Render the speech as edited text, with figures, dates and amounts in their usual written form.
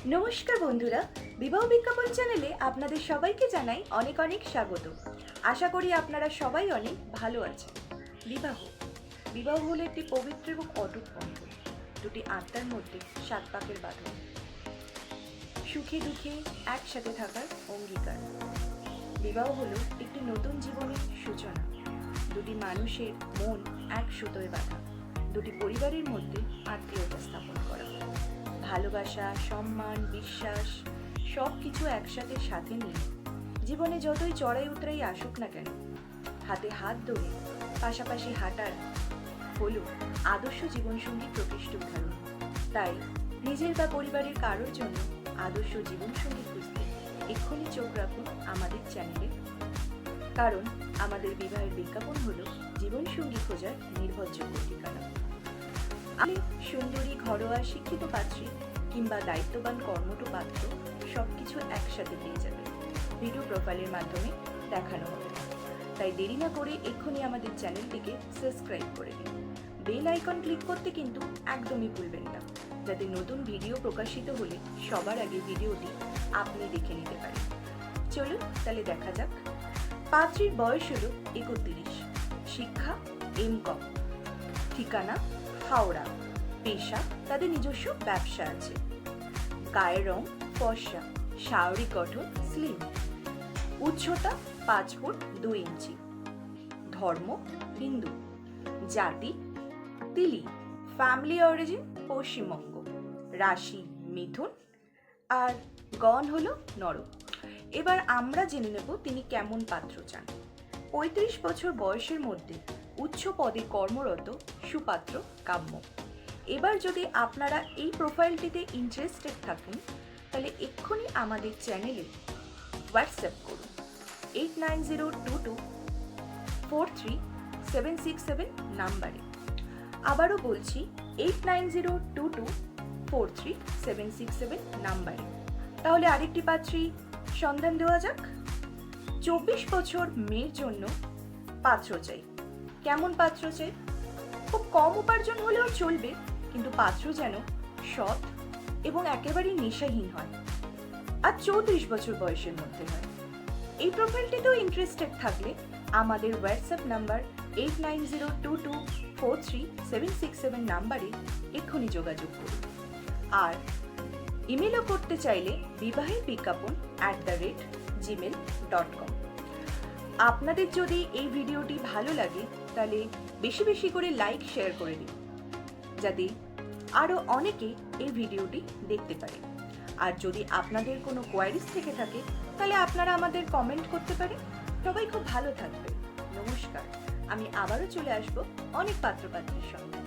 নমস্কার বন্ধুরা, বিবাহ বিজ্ঞাপন চ্যানেলে আপনাদের সবাইকে জানাই অনেক অনেক স্বাগত। আশা করি আপনারা সবাই অনেক ভালো আছেন। বিবাহ হলো একটি পবিত্র এবং অটুট বন্ধন, দুটি আত্মার মধ্যে সাত পাকের বাঁধন, সুখে দুঃখে একসাথে থাকার অঙ্গীকার। বিবাহ হলো একটি নতুন জীবনের সূচনা, দুটি মানুষের মন এক সুতোয় বাঁধা, দুটি পরিবারের মধ্যে আত্মীয়তা স্থাপন করা, ভালোবাসা, সম্মান, বিশ্বাস সব কিছু একসাথে সাথে নিয়ে জীবনে যতই চড়াই উতরাই আসুক না কেন, হাতে হাত ধরে পাশাপাশি হাঁটার হলো আদর্শ জীবনসঙ্গী প্রকৃষ্ট উদাহরণ। তাই নিজের বা পরিবারের কারোর জন্য আদর্শ জীবনসঙ্গী খুঁজতে এক্ষুনি চোখ রাখুন আমাদের চ্যানেলে, কারণ আমাদের বিবাহের বিজ্ঞাপন হলো জীবনসঙ্গী খোঁজার নির্ভরযোগ্য ঠিকানা। আমি সুন্দরী, ঘরোয়া, শিক্ষিত পাত্রী কিংবা দায়িত্ববান কর্মঠ পাত্র সবকিছু একসাথে পেয়ে যাবে, ভিডিও প্রোফাইলের মাধ্যমে দেখানো হবে। তাই দেরি না করে এক্ষুনি আমাদের চ্যানেলটিকে সাবস্ক্রাইব করে দিন। বেল আইকন ক্লিক করতে কিন্তু একদমই ভুলবেন না, যাতে নতুন ভিডিও প্রকাশিত হলে সবার আগে ভিডিওটি আপনি দেখে নিতে পারেন। চলুন তাহলে দেখা যাক। পাত্রীর বয়স হলো 31, শিক্ষা এম.কম, ঠিকানা হাওড়া, পেশা তাদের নিজস্ব ব্যবসা আছে, গায়ের রং ফর্সা, শারীরিক গঠন স্লিম, উচ্চতা 5 ফুট 2 ইঞ্চি, ধর্ম হিন্দু, জাতি তিলি, ফ্যামিলি অরিজিন পশ্চিমবঙ্গ, রাশি মিথুন, আর গণ হলো নর। এবার আমরা জেনে নেব তিনি কেমন পাত্র চান। 35 বছর বয়সের মধ্যে উচ্চ পদে কর্মরত সুপাত্র কাম্য। এবার যদি আপনারা এই প্রোফাইলটিতে ইন্টারেস্টেড থাকেন, তাহলে এক্ষুনি আমাদের চ্যানেলে হোয়াটসঅ্যাপ করুন 8902243767 নাম্বারে। আবারও বলছি 8902243767 নাম্বারে। তাহলে আরেকটি পাত্রী সন্ধান দেওয়া যাক। 24 বছর মেয়ের জন্য পাত্র চাই। কেমন পাত্র চাই? খুব কম উপার্জন হলেও চলবে, কিন্তু পাত্র যেন সৎ এবং একেবারেই নেশাহীন হয়, আর 34 বছর বয়সের মধ্যে হয়। এই প্রোফাইলটিতেও ইন্টারেস্টেড থাকলে আমাদের হোয়াটসঅ্যাপ নাম্বার 8902243767 নাম্বারে এক্ষুনি যোগাযোগ করুন। আর ইমেলও করতে চাইলে বিবাহের বিজ্ঞাপন @gmail.com। আপনাদের যদি এই ভিডিওটি ভালো লাগে তাহলে বেশি বেশি করে লাইক শেয়ার করে দিন, যাতে আরও অনেকে এই ভিডিওটি দেখতে পারে। আর যদি আপনাদের কোনো কোয়ারিজ থেকে থাকে তাহলে আপনারা আমাদের কমেন্ট করতে পারেন। সবাই খুব ভালো থাকবে। নমস্কার। আমি আবারও চলে আসবো অনেক পাত্রপাত্রীর সঙ্গে।